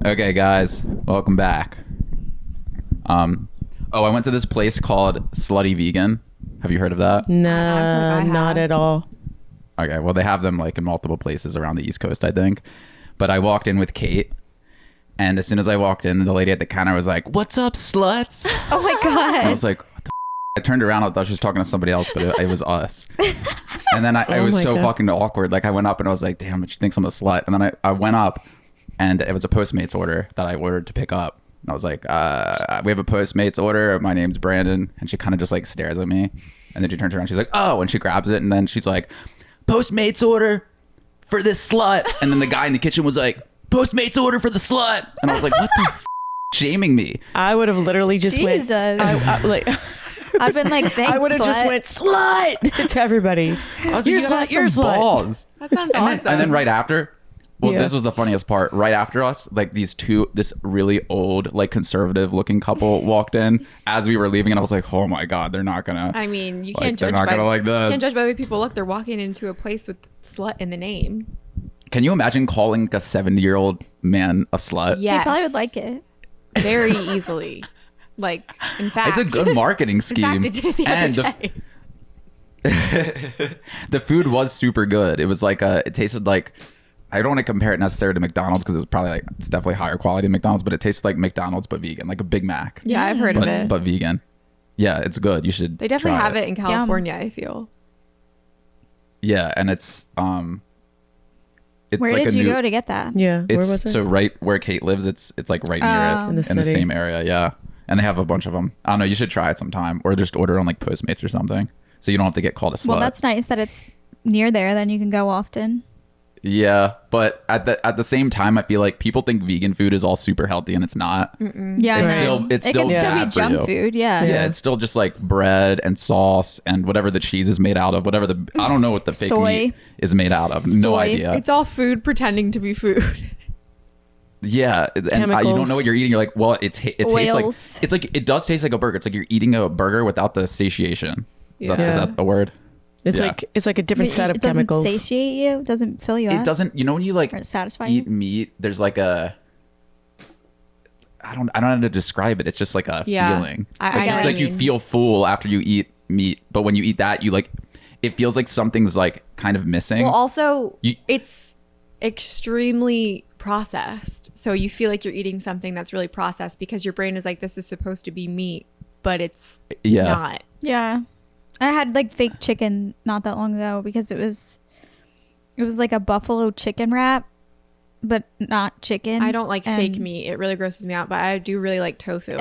Okay, guys, welcome back. I went to this place called Slutty Vegan. Have you heard of that? No, not at all. Okay, well, they have them like in multiple places around the East Coast, I think. But I walked in with Kate, and as soon as I walked in, the lady at the counter was like, "What's up, sluts?" Oh my god! And I was like, "What the I turned around, I thought she was talking to somebody else, but it was us. And then I was so fucking awkward. Like I went up and I was like, "Damn, she thinks I'm a slut." And then I went up, and it was a Postmates order that I ordered to pick up. And I was like, "We have a Postmates order. My name's Brandon." And she kind of just like stares at me, and then she turns around. She's like, "Oh," and she grabs it, and then she's like, "Postmates order for this slut." And then the guy in the kitchen was like, "Postmates order for the slut." And I was like, "What the shaming me?" I would have literally just Jesus. I've been like, thanks, I would have just went slut to everybody. I was like, "You're slut, you're slut." Balls. That sounds awesome. And then right after, this was the funniest part. Right after us, like this really old, like conservative looking couple walked in as we were leaving, and I was like, "Oh my god, they're not gonna." I mean, you like, can't judge. They're not gonna like this. You can't judge by the way people look. They're walking into a place with "slut" in the name. Can you imagine calling a 70-year-old man a slut? Yes, he probably would like it very easily. Like, in fact, It's a good marketing scheme. In fact, it did the other day. The food was super good. It was like it tasted like, I don't want to compare it necessarily to McDonald's because it was probably like, it's definitely higher quality than McDonald's, but it tasted like McDonald's but vegan, like a Big Mac. Yeah, I've heard of it. But vegan. Yeah, it's good. You should. They definitely try have it in California, I feel. Yeah, and it's Where like did you go to get that? Yeah, where It's was it? so right where Kate lives. It's like right near it In the in the city. same area. Yeah, and they have a bunch of them. I don't know. You should try it sometime, or just order on like Postmates or something, so you don't have to get called a slut. Well, that's nice that it's near there. Then you can go often. Yeah, but at the same time, I feel like people think vegan food is all super healthy, and it's not. Yeah, It's right. still It still can still bad be for junk you. food. Yeah. Yeah, it's still just like bread and sauce and whatever the cheese is made out of. Whatever I don't know what the fake Soy. meat is made out of. No Soy. idea. It's all food pretending to be food. Yeah, and you don't know what you're eating. You're like, well, it tastes Oils. like, it's like, it does taste like a burger. It's like you're eating a burger without the satiation. Is that a word? It's Yeah. it's like a different set of it doesn't chemicals. satiate you. Doesn't fill you up. It doesn't. You know when you like Or satisfy eat you? meat, there's like a. I don't know how to describe it. It's just like a feeling. I know what Like you you mean. feel full after you eat meat, but when you eat that, you like, it feels like something's like kind of missing. Well, also, You- it's extremely processed. So you feel like you're eating something that's really processed because your brain is like, this is supposed to be meat, but it's not. Yeah. I had like fake chicken not that long ago because it was like a buffalo chicken wrap, but not chicken. I don't like And fake meat. It really grosses me out, but I do really like tofu.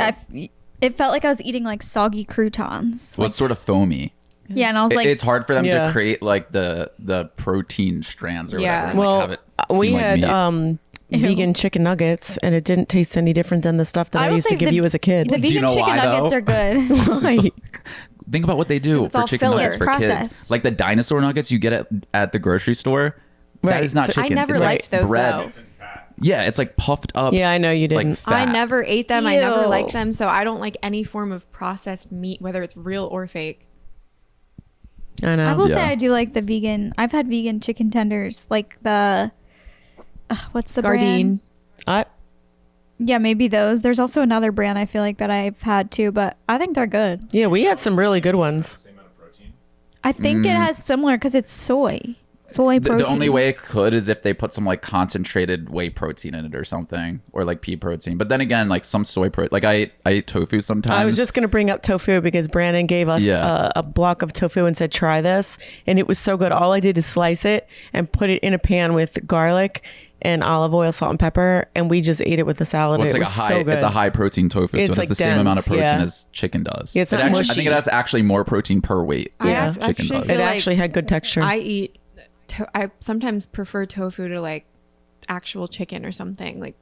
it felt like I was eating like soggy croutons. Well, Like, it's sort of foamy. yeah, and I was like, It's hard for them Yeah. to create like the protein strands or Yeah. whatever. And, Well, like, have it we seem like had meat. Ew. vegan chicken nuggets, and it didn't taste any different than the stuff that I will used to say give the- you as a kid. the Do you vegan know chicken why, nuggets though? are good. Why? Think about what they do 'Cause it's for all chicken filler. nuggets It's for kids. processed. Like the dinosaur nuggets you get at the grocery store. That Right. is not So- chicken. I never It's liked like those, bread. though. Yeah, it's like puffed up. Yeah, I know you Like didn't. fat. I never ate them. I never Ew. liked them. So I don't like any form of processed meat, whether it's real or fake. I know. I will say Yeah. I do like the vegan. I've had vegan chicken tenders, like the what's the Gardein. brand? I, Yeah, maybe those. There's also another brand I feel like that I've had too, but I think they're good. yeah, we had some really good ones. I think it has similar because it's soy protein. The only way it could is if they put some like concentrated whey protein in it or something, or like pea protein. But then again, like some soy protein. Like I eat tofu sometimes. I was just going to bring up tofu because Brandon gave us Yeah. a block of tofu and said, try this. And it was so good. All I did is slice it and put it in a pan with garlic and olive oil, salt, and pepper. And we just ate it with the salad. Well, it's it like was a high. so good. It's a high protein tofu, so It's it has like the same amount of dense, protein yeah. as chicken does. Yeah, it's It not actually, I mushy. think it has actually more protein per weight. I Yeah. act- Chicken actually does. feel It like actually had good texture. I eat. I sometimes prefer tofu to like actual chicken or something. Like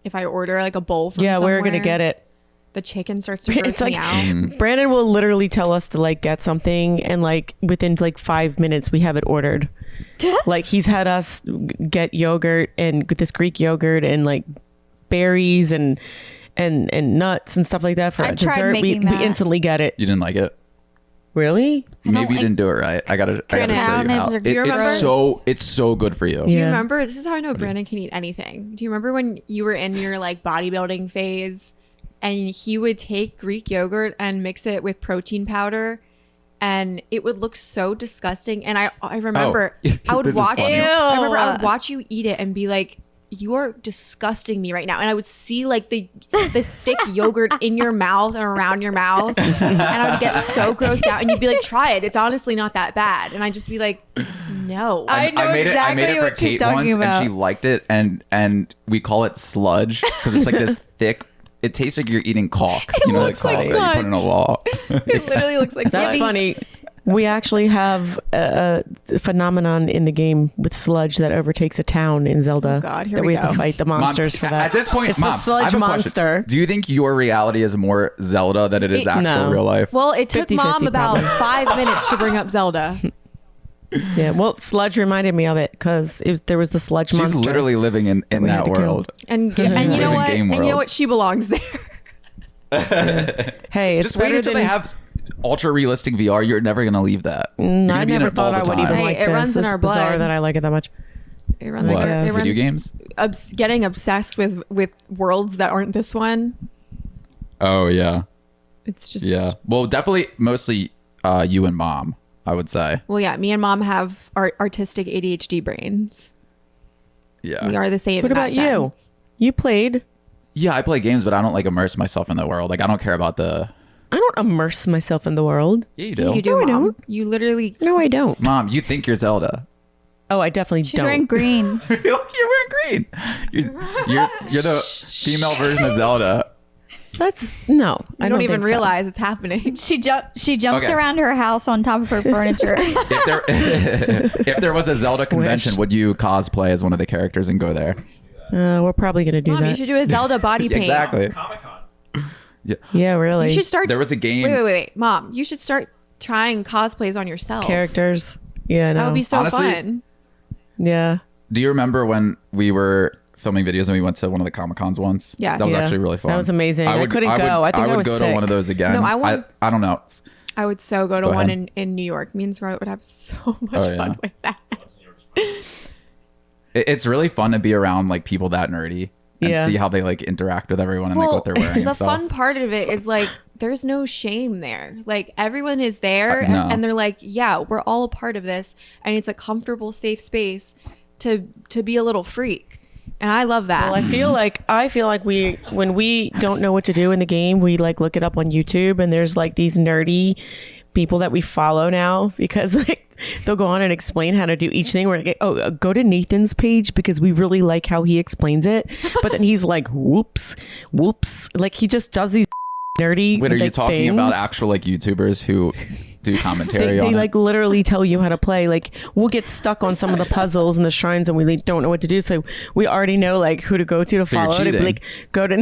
if I order like a bowl from yeah, we're going to somewhere, get it. the chicken starts to gross It's like me out. Brandon will literally tell us to like get something, and like within like 5 minutes we have it ordered. Like he's had us get yogurt and this Greek yogurt and like berries and nuts and stuff like that for I've tried dessert. We making that. instantly get it. You didn't like it? Really? Maybe you didn't do it right. I gotta show you how. Do you remember? It's so good for you. Do you remember? This is how I know Brandon can eat anything. Do you remember when you were in your like bodybuilding phase, and he would take Greek yogurt and mix it with protein powder, and it would look so disgusting. And I remember I would watch you. I remember I would watch you eat it and be like, you are disgusting me right now. And I would see like the thick yogurt in your mouth and around your mouth, and I would get so grossed out, and you'd be like, try it, it's honestly not that bad. And I'd just be like, no. I know exactly I made it for what she's Kate talking once, about. and she liked it, and we call it sludge because it's like this thick. It tastes like you're eating caulk. It looks like caulk that you put in a wall. It literally looks like That's sludge. funny. We actually have a phenomenon in the game with sludge that overtakes a town in Zelda. Oh God, here that we we have go. to fight the monsters Mom, for that. At this point, it's Mom, the sludge I have a monster. question. Do you think your reality is more Zelda than it is actual No. real life? Well, it took 50-50 Mom about probably. 5 minutes to bring up Zelda. Yeah, well, sludge reminded me of it because there was the sludge She's monster. literally living in we had that to kill. world. And you know Live in what? game And you know what? worlds. She belongs there. Hey, it's Just wait better until than they have ultra realistic VR. You're never gonna leave that. I You're gonna be in never it thought all I the would time. even Hey, like it this. runs in It's our bizarre blood. that I like it that much. It runs What? like it Video runs, games? getting obsessed with worlds that aren't this one. Oh yeah, It's just yeah. Well, definitely, mostly you and Mom, I would say. Well, yeah, me and Mom have our artistic ADHD brains. Yeah. We are the same. What in that about you? sense. You played. Yeah, I play games, but I don't like immerse myself in the world. Like I don't care about the. I don't immerse myself in the world. Yeah, you do. Yeah, you do, No, I Mom. don't. You literally. No, I don't. Mom, you think you're Zelda. Oh, I definitely She's don't. wearing green. You're wearing green. You're the female version of Zelda. That's no. I I don't don't even think so. realize it's happening. She jumps Okay. around her house on top of her furniture. If there was a Zelda convention, Wish. would you cosplay as one of the characters and go there? We're probably gonna do Mom, you that. should do a Zelda body paint. Exactly. Comic-Con. Yeah, really. You should start. There was a game. Wait, Mom. You should start trying cosplays on yourself. Characters. Yeah, I know. That would be so Honestly, fun. Yeah. Do you remember when we were filming videos and we went to one of the Comic Cons once? Yes. That was Yeah. actually really fun. That was amazing. I couldn't go. I think I would was go sick. to one of those again. No, I want- I don't know. I would so go to Go one ahead. in New York. Me and Scarlett would have so much Oh, yeah. fun with that. It's really fun to be around like people that nerdy and Yeah. see how they like interact with everyone and like what they're wearing. the and stuff. fun part of it is like there's no shame there. Like everyone is there No. and they're like, yeah, we're all a part of this, and it's a comfortable, safe space to be a little freak. And I love that. Well, I feel like we when we don't know what to do in the game, we like look it up on YouTube, and there's like these nerdy people that we follow now because like they'll go on and explain how to do each thing. We're like, oh, go to Nathan's page because we really like how he explains it. But then he's like, whoops, like he just does these nerdy. Wait, are you like, talking things. about actual like YouTubers who do commentary They on like it? literally tell you how to play. Like we'll get stuck on some of the puzzles and the shrines and we like, don't know what to do. So we already know like who to go to you're follow it. It'd be cheating. like go to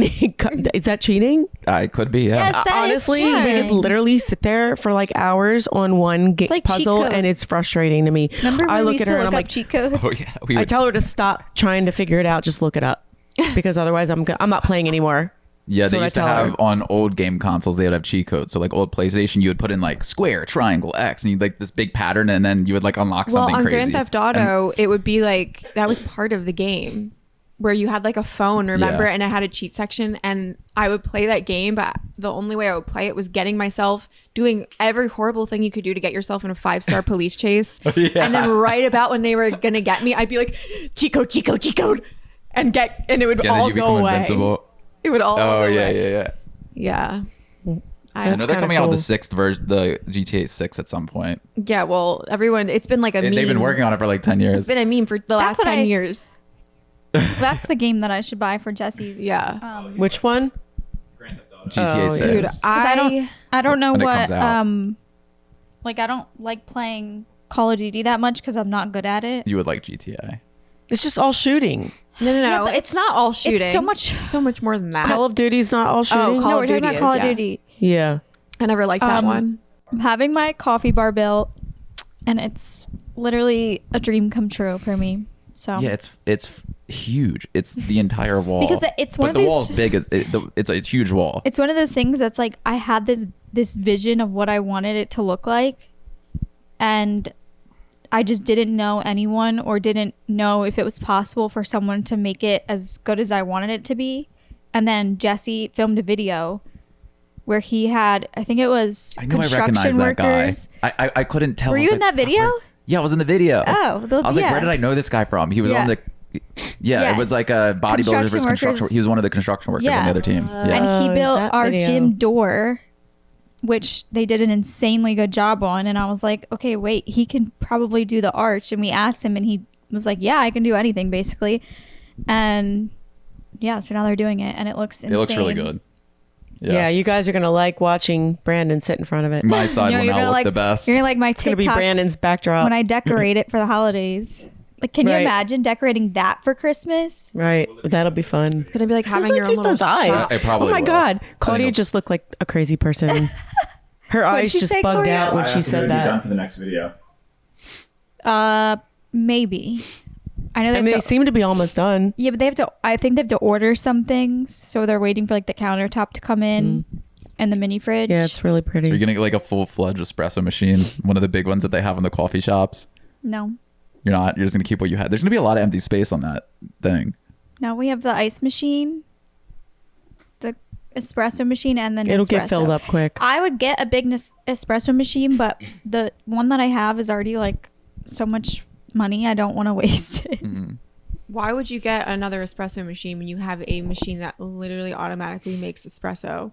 is that cheating? It could be, yeah. Yes, that is Honestly, we cheating. could literally sit there for like hours on one like cheat puzzle and codes. it's frustrating to me. Remember when I we look used at to her and look I'm up like, cheat codes? Oh yeah, we I would. tell her to stop trying to figure it out. Just look it up because otherwise I'm not playing anymore. Yeah, That's they what I used to tell her. have on old game consoles. They would have cheat codes. So like old PlayStation, you would put in like square, triangle, X, and you'd like this big pattern, and then you would like unlock well, something on crazy. Grand Theft Auto, it would be like that was part of the game where you had like a phone, remember, Yeah. and it had a cheat section, and I would play that game, but the only way I would play it was getting myself doing every horrible thing you could do to get yourself in a 5-star police chase, and then right about when they were gonna get me, I'd be like, cheat code, and it would Yeah, then all you go become away. invincible. It would all. Oh go yeah, away. yeah. Yeah. I know That's they're kinda coming out with cool. the sixth version, the GTA 6 at some point. Yeah. Well, everyone. It's been like a meme. They've been working on it for like 10 years. It's been a meme for the That's last what 10 I- years. That's the game that I should buy for Jesse's. Yeah. Which one? Grand Theft Auto. GTA Oh, 6. Dude, 'Cause I don't know When it what comes out. like I don't like playing Call of Duty that much because I'm not good at it. You would like GTA. It's just all shooting. No. Yeah, but it's not all shooting. It's so much more than that. Call of Duty's not all shooting. Call no, of we're talking Duty about is, Call of yeah. Duty. Yeah. I never liked that one. I'm having my coffee bar built, and it's literally a dream come true for me. So Yeah, it's huge. It's the entire wall. Because it's one but of the those. wall's big. It's a huge wall. It's one of those things that's like I had this vision of what I wanted it to look like, and I just didn't know anyone or didn't know if it was possible for someone to make it as good as I wanted it to be. And then Jesse filmed a video where he had, I think it was I knew I construction recognized that workers. guy. I couldn't tell. Were I was you in like, that video? Yeah, I was in the video. Oh, I was like, yeah. where did I know this guy from? He was Yeah. on the. Yeah, it was like a bodybuilder versus Construction construction. workers. He was one of the construction workers on the other team. Yeah. And he built that our video. gym door, which they did an insanely good job on. And I was like, okay, wait, he can probably do the arch. And we asked him, and he was like, yeah, I can do anything basically. And yeah, so now they're doing it, and it looks insane. It looks really good. Yeah, you guys are gonna like watching Brandon sit in front of it. My side will you're now gonna look like the best. You're gonna like my It's gonna be TikToks Brandon's backdrop. when I decorate it for the holidays. Like, can you Right. imagine decorating that for Christmas? Right, that'll be fun. It's gonna be like having your own Look at little those eyes. shop. It probably Oh my will. God, I Claudia think just looked like a crazy person. Her eyes she just say, bugged Claudia? out when I she asked you to said be done that. for the next video. Maybe. I know I mean, they they have to, seem to be almost done. yeah, but they have to. I think they have to order some things, so they're waiting for like the countertop to come in and the mini fridge. Yeah, it's really Are you pretty. gonna get like a full-fledged espresso machine, one of the big ones that they have in the coffee shops? no. You're not. You're just gonna keep what you had. There's gonna be a lot of empty space on that thing. Now we have the ice machine, the espresso machine, and then It'll get filled up quick. I would get a big espresso machine, but the one that I have is already like so much money. I don't want to waste it. Why would you get another espresso machine when you have a machine that literally automatically makes espresso?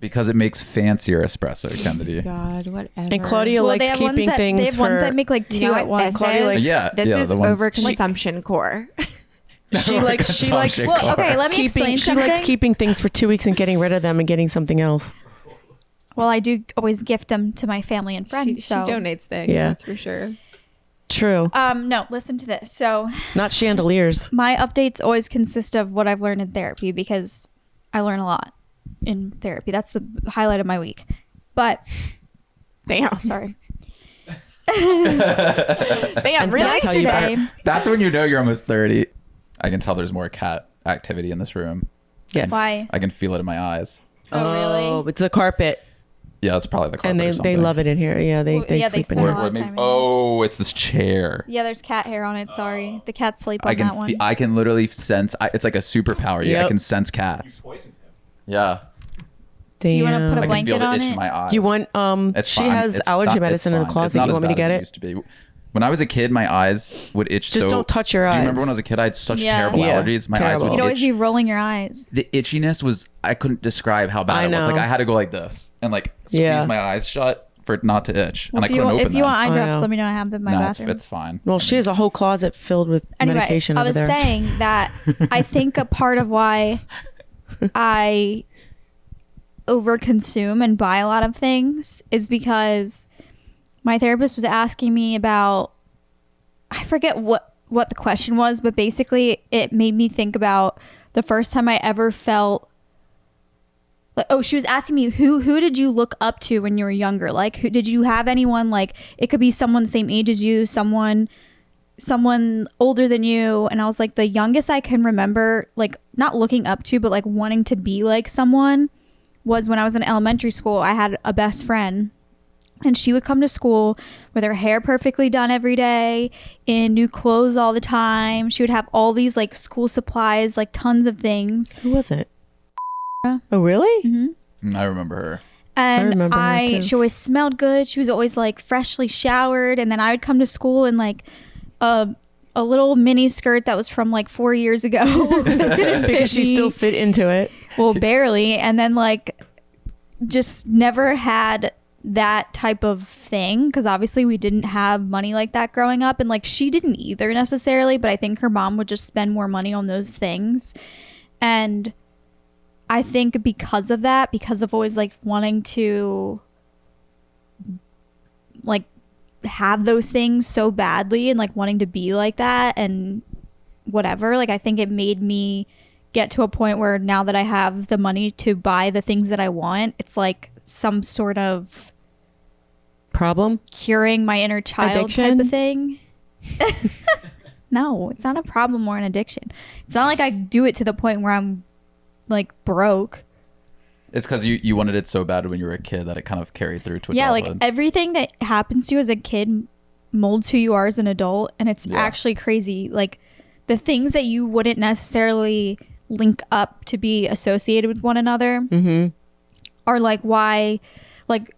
Because it makes fancier espresso, Kennedy. God, whatever. And Claudia Well, likes keeping they things have for. ones that make like You two know at what once. this Claudia is? likes- Yeah, This yeah, is the ones- overconsumption core. she likes. Well, okay, let me explain She likes something. keeping things for 2 weeks and getting rid of them and getting something else. Well, I do always gift them to my family and friends. She so donates things, Yeah. that's for sure. True. no, listen to this. So Not chandeliers. my updates always consist of what I've learned in therapy because I learn a lot in therapy. That's the highlight of my week. But Damn. sorry. Damn. Really? That's how you Yesterday- better- That's when you know you're almost 30. I can tell there's more cat activity in this room. Yes. Why? I can feel it in my eyes. Oh, really? It's the carpet, Yeah, that's probably the carpet. and or they something. love it in here. Yeah, they Well, yeah, they sleep in spend a here. lot of time in oh, it's this chair. Yeah, there's cat hair on it. Sorry, the cats sleep on I can that one. I can literally sense. It's like a superpower. Yeah, I Yep. can sense cats. Poisoned him. Yeah, you wanna put a I can blanket feel the on itch it? in my eyes. Do you want? It's She fine. has It's allergy not- medicine it's in the fine. closet. It's not You want me to as get bad as it? used to be. When I was a kid, my eyes would itch. Just so, don't touch your Do you remember eyes. when I was a kid? I had such Yeah. terrible Yeah, allergies. My eyes terrible. would You'd always itch. be rolling your eyes. The itchiness was I couldn't describe how bad I it was. Like know. I had to go like this and like squeeze Yeah. my eyes shut for it not to itch, Well, and I if you, couldn't open if you them. want eye I drops, know. let me know. I have them in my No, bathroom. it's fine. Well, she has a whole closet filled with Anyway, medication I over was there. saying that I think a part of why I overconsume and buy a lot of things is because my therapist was asking me about, I forget what the question was, but basically it made me think about the first time I ever felt like, oh, she was asking me who did you look up to when you were younger? Like, who did you have anyone, like it could be someone the same age as you, someone older than you? And I was like, the youngest I can remember, like not looking up to, but like wanting to be like someone was when I was in elementary school. I had a best friend, and she would come to school with her hair perfectly done every day, in new clothes all the time. She would have all these like school supplies, like tons of things. Who was it? Oh, really? Mm-hmm. I remember her. And remember her, too. she always smelled good. She was always like freshly showered. And then I would come to school in like a little mini skirt that was from like 4 years ago. That didn't fit Because she me. still fit into it. Well, barely. And then like just never had that type of thing, because obviously we didn't have money like that growing up, and like she didn't either necessarily, but I think her mom would just spend more money on those things. And I think because of that, because of always like wanting to like have those things so badly and like wanting to be like that and whatever, like I think it made me get to a point where now that I have the money to buy the things that I want, it's like some sort of Problem? curing my inner child Addiction? type of thing. No, it's not a problem or an addiction. It's not like I do it to the point where I'm like broke. It's because you wanted it so bad when you were a kid that it kind of carried through to adulthood. adulthood. Like everything that happens to you as a kid molds who you are as an adult, and it's actually crazy. Like the things that you wouldn't necessarily link up to be associated with one another are like why, like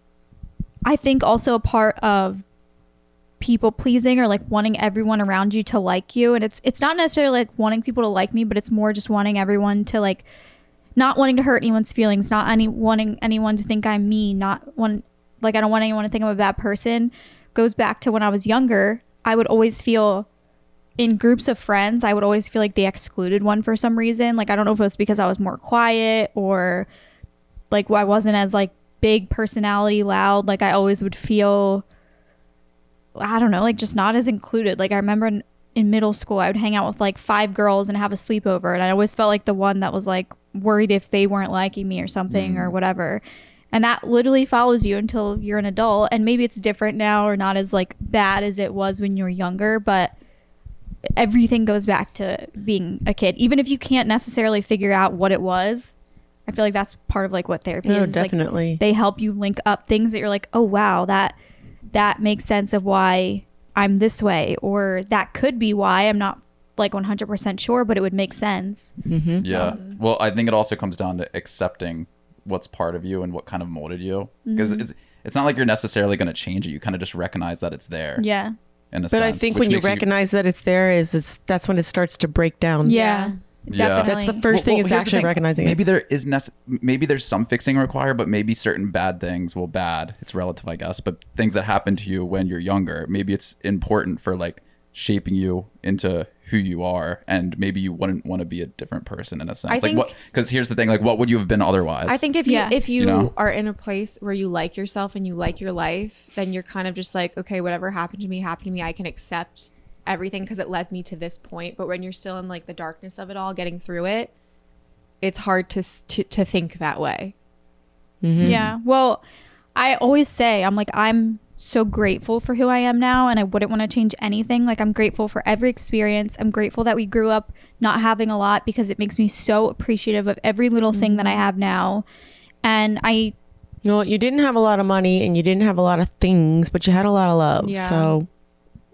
I think also a part of people pleasing or like wanting everyone around you to like you, and it's not necessarily like wanting people to like me, but it's more just wanting everyone to like, not wanting to hurt anyone's feelings, not wanting anyone to think I'm mean, I don't want anyone to think I'm a bad person. Goes back to when I was younger. I would always feel in groups of friends, I would always feel like they excluded one for some reason. Like I don't know if it was because I was more quiet or like I wasn't as like big personality, loud. Like I always would feel, I don't know, like just not as included. Like I remember in middle school, I would hang out with like 5 girls and have a sleepover, and I always felt like the one that was like worried if they weren't liking me or something or whatever. And that literally follows you until you're an adult. And maybe it's different now or not as like bad as it was when you were younger, but everything goes back to being a kid. Even if you can't necessarily figure out what it was, I feel like that's part of like what therapy is. Definitely. Like, they help you link up things that you're like, oh wow, that makes sense of why I'm this way, or that could be why. I'm not like 100% sure, but it would make sense. Yeah. Well, I think it also comes down to accepting what's part of you and what kind of molded you, because it's not like you're necessarily going to change it. You kind of just recognize that it's there. Yeah. In a But sense, I think when you recognize that it's there, that's when it starts to break down. Yeah. Yeah. Definitely. That's the first thing is here's the actually thing. recognizing maybe it. there is maybe there's some fixing required, but maybe certain bad things, well, bad, it's relative, I guess, but things that happen to you when you're younger, maybe it's important for like shaping you into who you are, and maybe you wouldn't want to be a different person in a sense. I like think, what? Because here's the thing: like, what would you have been otherwise? I think if you know? are in a place where you like yourself and you like your life, then you're kind of just like, okay, whatever happened to me. I can accept everything because it led me to this point. But when you're still in like the darkness of it all, getting through it, it's hard to think that way. Yeah. Well, I always say, I'm so grateful for who I am now, and I wouldn't want to change anything. Like I'm grateful for every experience. I'm grateful that we grew up not having a lot, because it makes me so appreciative of every little thing that I have now. And Well, you didn't have a lot of money and you didn't have a lot of things, but you had a lot of love. Yeah. So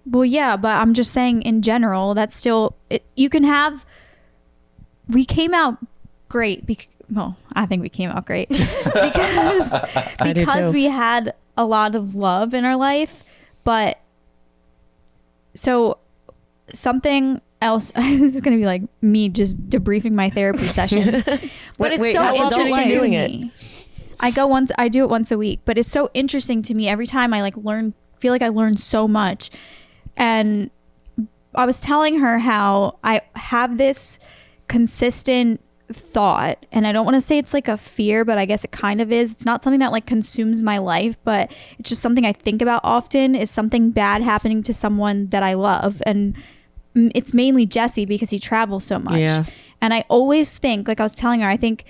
well, yeah, but I'm just saying in general, that's still you can have. We came out great. Well, I think we came out great because we had a lot of love in our life. But so something else, this is going to be like me just debriefing my therapy sessions, but it's so interesting to me. I do it once a week, but it's so interesting to me every time. I like feel like I learn so much. And I was telling her how I have this consistent thought, and I don't want to say it's like a fear, but I guess it kind of is. It's not something that like consumes my life, but it's just something I think about often, is something bad happening to someone that I love. And it's mainly Jesse, because he travels so much. Yeah. And I always think, like I was telling her, I think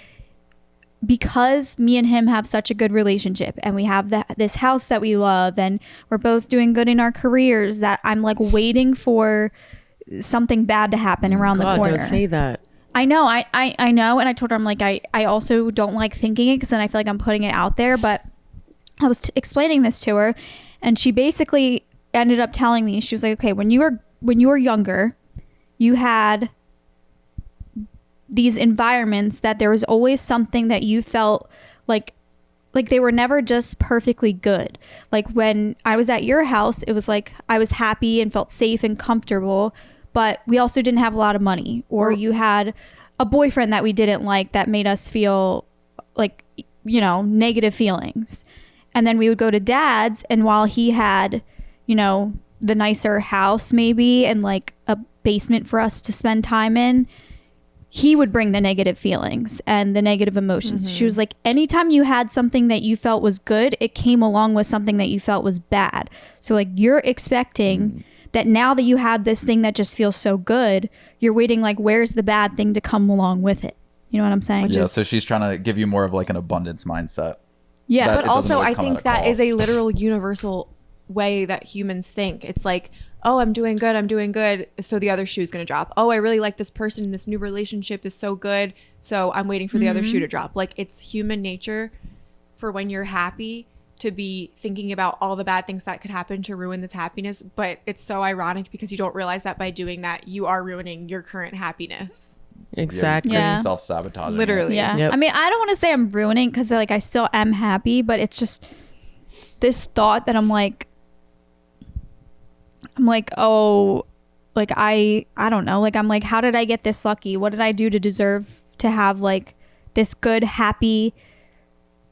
because me and him have such a good relationship, and we have this house that we love, and we're both doing good in our careers, that I'm like waiting for something bad to happen around the corner. Don't say that. I know, I know. And I told her, I'm like, I also don't like thinking it, because then I feel like I'm putting it out there. But I was explaining this to her, and she basically ended up telling me, she was like, okay, when you were younger, you had these environments that there was always something that you felt like they were never just perfectly good. Like when I was at your house, it was like I was happy and felt safe and comfortable, but we also didn't have a lot of money. Or you had a boyfriend that we didn't like that made us feel like, negative feelings. And then we would go to Dad's, and while he had, the nicer house maybe, and like a basement for us to spend time in, he would bring the negative feelings and the negative emotions. She was like, anytime you had something that you felt was good, it came along with something that you felt was bad. So like you're expecting that now that you have this thing that just feels so good, you're waiting like, where's the bad thing to come along with it? You know what I'm saying? Yeah, so she's trying to give you more of like an abundance mindset. Yeah. But also I think that is a literal universal way that humans think. It's like, oh, I'm doing good. So the other shoe's going to drop. Oh, I really like this person. This new relationship is so good. So I'm waiting for the other shoe to drop. Like, it's human nature for when you're happy to be thinking about all the bad things that could happen to ruin this happiness. But it's so ironic because you don't realize that by doing that, you are ruining your current happiness. Exactly. Yeah. Self-sabotaging. Literally. Yeah. Yep. I mean, I don't want to say I'm ruining because like I still am happy, but it's just this thought that I'm like, oh, like I don't know. Like, I'm like, how did I get this lucky? What did I do to deserve to have like this good, happy,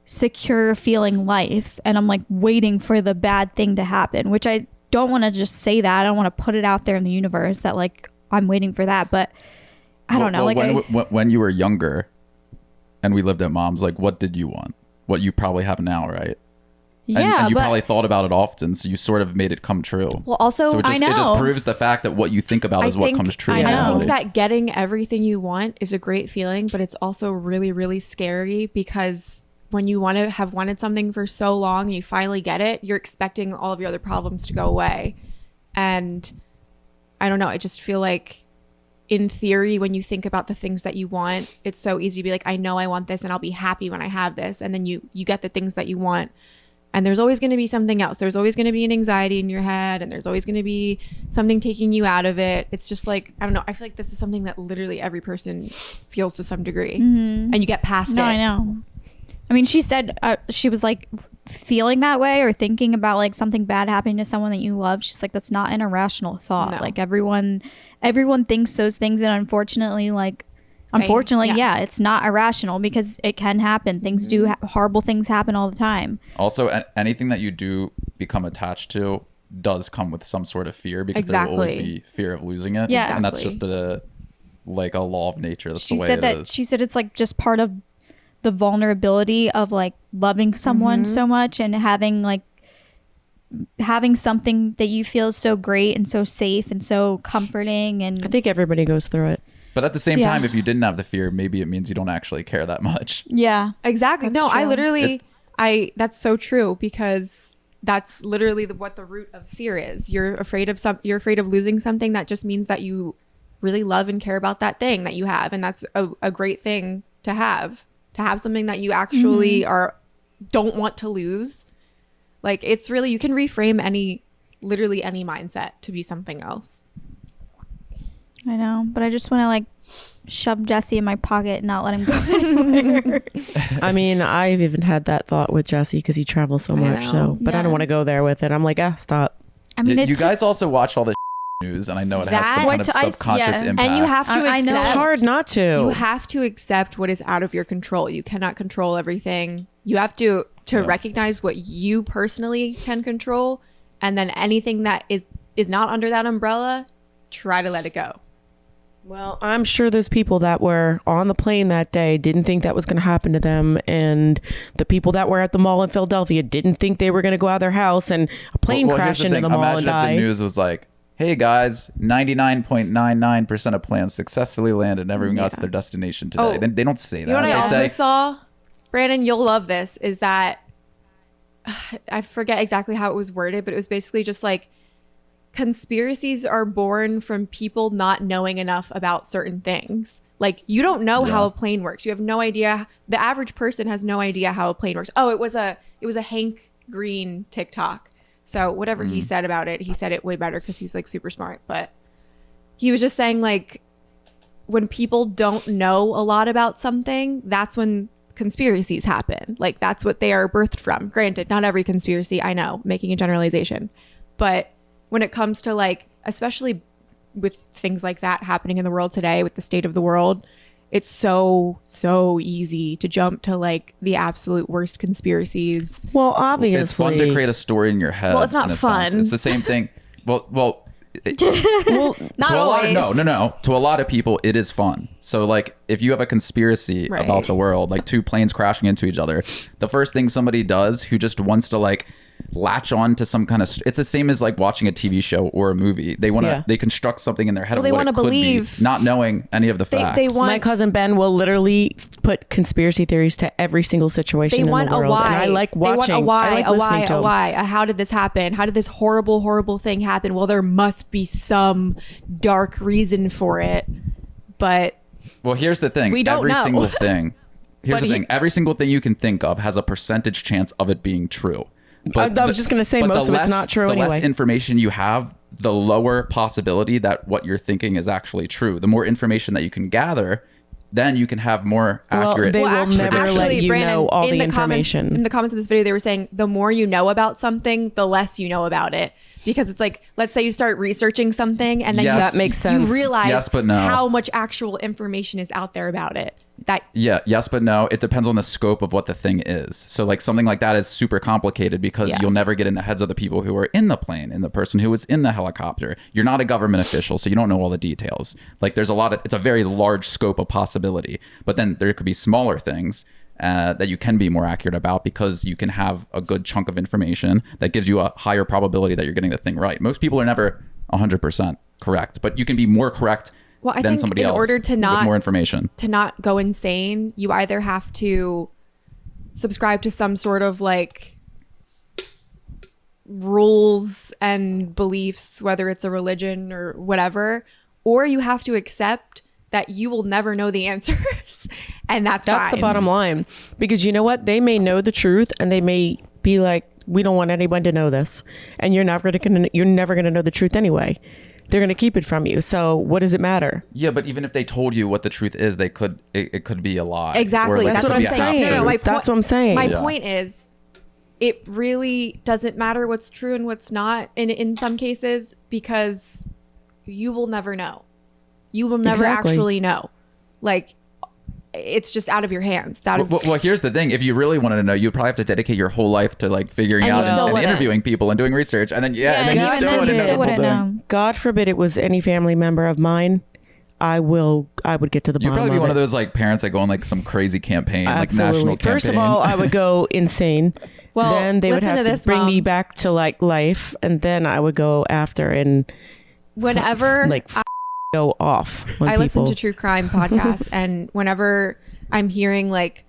secure feeling life? And I'm like waiting for the bad thing to happen, which I don't want to just say that. I don't want to put it out there in the universe that like I'm waiting for that, but I don't know. When you were younger and we lived at mom's, like, what did you want? What you probably have now, right? Yeah, and you but probably thought about it often, so you sort of made it come true. Well, also, so it just proves the fact that what you think about is what comes true in I reality. think that getting everything you want is a great feeling, but it's also really, really scary because when you have wanted something for so long, you finally get it, you're expecting all of your other problems to go away. And I don't know, I just feel like in theory, when you think about the things that you want, it's so easy to be like, I know I want this and I'll be happy when I have this. And then you get the things that you want. And there's always going to be something else. There's always going to be an anxiety in your head, and there's always going to be something taking you out of it. It's just like, I don't know. I feel like this is something that literally every person feels to some degree. And you get past it. No, I know. I mean, she said she was like feeling that way or thinking about like something bad happening to someone that you love. She's like, that's not an irrational thought. No. Like everyone thinks those things, and unfortunately, yeah, it's not irrational because it can happen. Things do horrible things happen all the time. Also, anything that you do become attached to does come with some sort of fear because there will always be fear of losing it. Yeah, and that's just a law of nature. That's She the way said it that is. she said it's like just part of the vulnerability of like loving someone so much and having something that you feel is so great and so safe and so comforting. And I think everybody goes through it. But at the same time, if you didn't have the fear, maybe it means you don't actually care that much. yeah, Exactly. That's No, I true. literally, that's so true because that's literally what the root of fear is. You're afraid of losing something. That just means that you really love and care about that thing that you have. And that's a great thing to have something that you actually don't want to lose. Like, it's really, you can reframe literally any mindset to be something else. I know, but I just want to like shove Jesse in my pocket and not let him go anywhere. I mean, I've even had that thought with Jesse because he travels so much. So, but I don't want to go there with it. I'm like, stop. I mean, you guys also watch all this news, and I know it has some kind of subconscious impact. And you have to I know. It's hard not to. You have to accept what is out of your control. You cannot control everything. You have to recognize what you personally can control, and then anything that is not under that umbrella, try to let it go. Well, I'm sure those people that were on the plane that day didn't think that was going to happen to them. And the people that were at the mall in Philadelphia didn't think they were going to go out of their house and a plane crash into the mall and die. Imagine if the news was like, hey guys, 99.99% of planes successfully landed and everyone got to their destination today. They don't say that. You know what They I also say, saw? Brandon, you'll love this, is that I forget exactly how it was worded, but it was basically just like, conspiracies are born from people not knowing enough about certain things. Like, you don't know how a plane works. You have no idea. The average person has no idea how a plane works. Oh, it was a Hank Green TikTok. So whatever he said about it, he said it way better because he's like super smart. But he was just saying, like, when people don't know a lot about something, that's when conspiracies happen. Like, that's what they are birthed from. Granted, not every conspiracy, I know, making a generalization. But when it comes to, like, especially with things like that happening in the world today, with the state of the world, it's so easy to jump to like the absolute worst conspiracies. Well, obviously, it's fun to create a story in your head. Well, it's not in a fun. sense. It's the same thing. Well, Not to always. No. To a lot of people, it is fun. So, like, if you have a conspiracy about the world, like two planes crashing into each other, the first thing somebody does who just wants to like latch on to some kind of it's the same as like watching a TV show or a movie. They want to they construct something in their head of they what wanna it could believe. be, not knowing any of the facts. They want. my cousin Ben will literally put conspiracy theories to every single situation They in the want world. a why. And I like watching. They want a why, I like a listening why, to a them. why. How did this happen? How did this horrible, horrible thing happen? Well, there must be some dark reason for it. But Well, here's the thing. We don't Every know. single thing. Here's But the thing. Every single thing you can think of has a percentage chance of it being true. I was just gonna say but most the of it's not true the anyway. less information you have, the lower possibility that what you're thinking is actually true. The more information that you can gather, then you can have more accurate. they will never let you know all the information. In the comments of this video, they were saying the more you know about something, the less you know about it. Because it's like, let's say you start researching something and then Yes. That makes sense. you realize Yes, but no. how much actual information is out there about it. That Yeah, yes, but no. It depends on the scope of what the thing is. So, like, something like that is super complicated because Yeah. you'll never get in the heads of the people who are in the plane and the person who was in the helicopter. You're not a government official, so you don't know all the details. Like, there's it's a very large scope of possibility. But then there could be smaller things that you can be more accurate about because you can have a good chunk of information that gives you a higher probability that you're getting the thing right. Most people are never 100% correct, but you can be more correct Well, I than think somebody in else order to with not- more information. to not go insane, you either have to subscribe to some sort of like rules and beliefs, whether it's a religion or whatever, or you have to accept that you will never know the answers. And that's That's fine. the bottom line. Because you know what? They may know the truth and they may be like, we don't want anyone to know this. And you're never gonna know the truth anyway. They're gonna keep it from you. So what does it matter? Yeah, but even if they told you what the truth is, it could be a lie. Exactly. Or, like, That's it what could I'm be a half saying. truth. my That's what I'm saying. My Yeah. point is, it really doesn't matter what's true and what's not in some cases, because you will never know. You will never Exactly. actually know. Like, it's just out of your hands. It's out of, Well, here's the thing. If you really wanted to know, you'd probably have to dedicate your whole life to like figuring And out you still and wouldn't. interviewing people and doing research. And then, and then and you even still then wouldn't you know still the wouldn't whole know. thing. God forbid it was any family member of mine. I would get to the You'd bottom probably be of one it. of those like parents that go on like some crazy campaign, like Absolutely. national campaign. First of all, I would go insane. Well, then they would listen have to to this, bring me Mom. back to like life, and then I would go after and whenever go off. When I listen to people- true crime podcasts, and whenever I'm hearing like,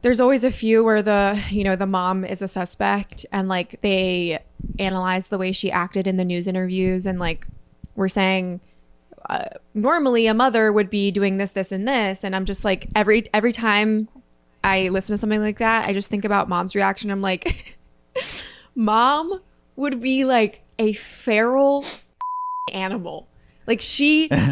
there's always a few where the mom is a suspect, and like they analyze the way she acted in the news interviews, and like we're saying normally a mother would be doing this, this, and this, and I'm just like every time I listen to something like that, I just think about mom's reaction. I'm like, mom would be like a feral animal. Like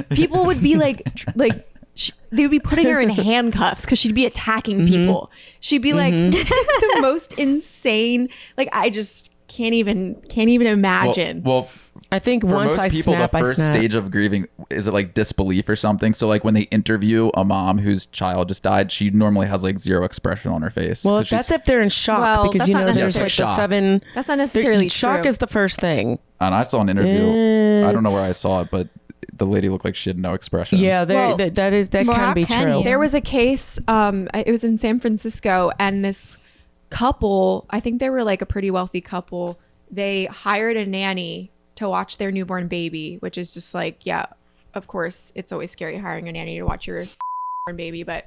people would be like they would be putting her in handcuffs because she'd be attacking people. She'd be like the most insane. Like, I just can't even imagine. Well, I think for once most I people, snap, the I first snap. stage of grieving is it like disbelief or something. So like when they interview a mom whose child just died, she normally has like zero expression on her face. Well, 'Cause that's she's- if they're in shock, Well, because that's you not know there's necessarily like the shock. 7. That's not necessarily shock true. is the first thing. And I saw an interview. I don't know where I saw it, but the lady looked like she had no expression. Yeah, Well, that well, can how be can true. you? There was a case, it was in San Francisco, and this couple, I think they were like a pretty wealthy couple, they hired a nanny to watch their newborn baby, which is just like, yeah, of course, it's always scary hiring a nanny to watch your newborn baby, but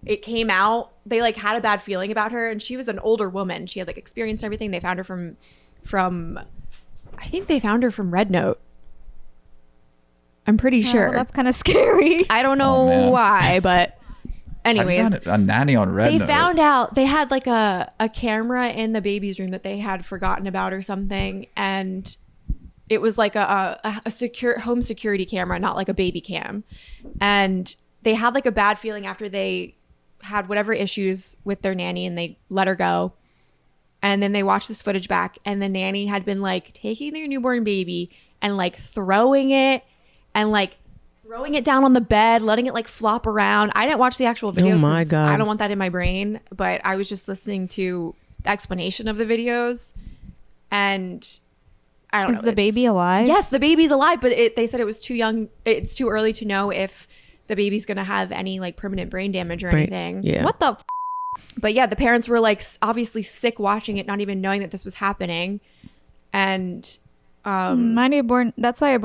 it came out, they like had a bad feeling about her, and she was an older woman. She had like experienced everything. They found her from I think they found her from Red Note. I'm pretty Oh, sure. that's kind of scary. I don't Oh, know man. why, but I anyways, found a nanny on Red they Note. found out they had like a camera in the baby's room that they had forgotten about or something, and it was like a secure home security camera, not like a baby cam. And they had like a bad feeling after they had whatever issues with their nanny, and they let her go. And then they watched this footage back, and the nanny had been like taking their newborn baby and like throwing it down on the bed, letting it like flop around. I didn't watch the actual videos. Oh my 'cause God. I don't want that in my brain, but I was just listening to the explanation of the videos, and I don't know. Is the baby alive? Yes, the baby's alive, but they said it was too young. It's too early to know if the baby's going to have any like permanent brain damage or anything. Yeah. What the? But yeah, the parents were like obviously sick watching it, not even knowing that this was happening. And My newborn. That's why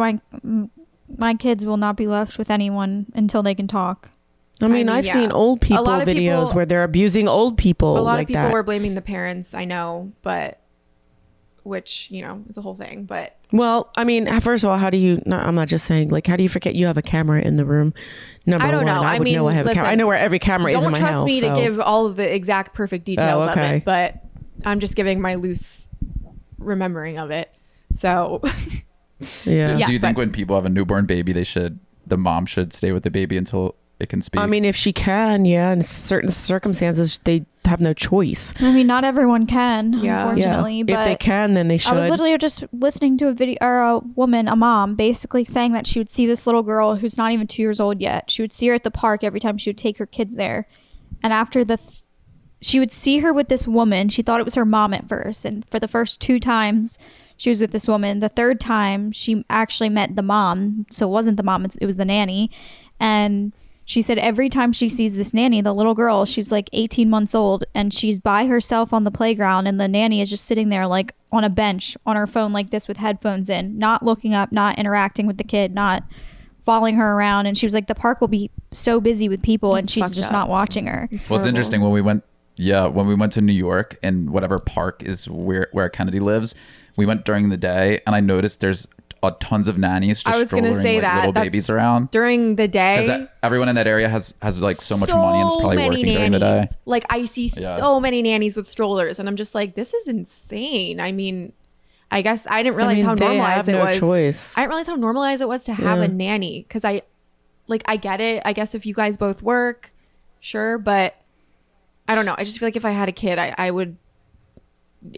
my kids will not be left with anyone until they can talk. I mean, I've seen old people a lot of videos people, where they're abusing old people. A lot like of people that. were blaming the parents, I know, but which, you know, is a whole thing. But well, I mean, first of all, how do you? No, I'm not just saying. Like, how do you forget you have a camera in the room? Number I don't one, know. I would know I have a camera. I know where every camera is in my house. Don't trust me to give all of the exact perfect details of okay. it, but I'm just giving my loose remembering of it. So, yeah. Do you think when people have a newborn baby, the mom should stay with the baby until it can speak? I mean, if she can, yeah. In certain circumstances, they have no choice. I mean, not everyone can, Yeah. unfortunately. Yeah. But If they can, then they should. I was literally just listening to a video, or a woman, a mom, basically saying that she would see this little girl who's not even 2 years old yet. She would see her at the park every time she would take her kids there. And after she would see her with this woman. She thought it was her mom at first. And for the first 2 times she was with this woman, the third time she actually met the mom. So it wasn't the mom, it was the nanny. And she said every time she sees this nanny, the little girl, she's like 18 months old, and she's by herself on the playground, and the nanny is just sitting there like on a bench on her phone like this with headphones in, not looking up, not interacting with the kid, not following her around. And she was like, the park will be so busy with people and she's just not watching her. Well, it's interesting when we went to New York, and whatever park is where Kennedy lives, we went during the day, and I noticed there's tons of nannies just I was going to say that little babies around during the day. Because everyone in that area has like so much money and is probably working during the day. Like I see so many nannies with strollers, and I'm just like, this is insane. I mean, I guess I didn't realize how normalized it was. Choice. I didn't realize how normalized it was to have a nanny, because I get it. I guess if you guys both work, sure, but I don't know. I just feel like if I had a kid, I would.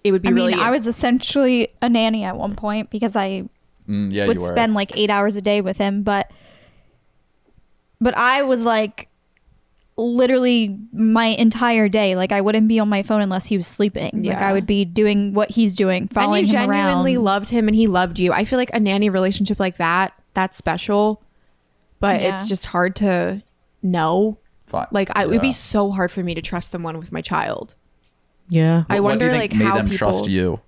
It would be really. I was essentially a nanny at one point because I would spend like 8 hours a day with him, but I was like literally my entire day, like I wouldn't be on my phone unless he was sleeping. Like I would be doing what he's doing, following him around. And you genuinely loved him and he loved you. I feel like a nanny relationship like that's special, but it's just hard to know. Like it would be so hard for me to trust someone with my child. Yeah. I wonder like how made them people trust you.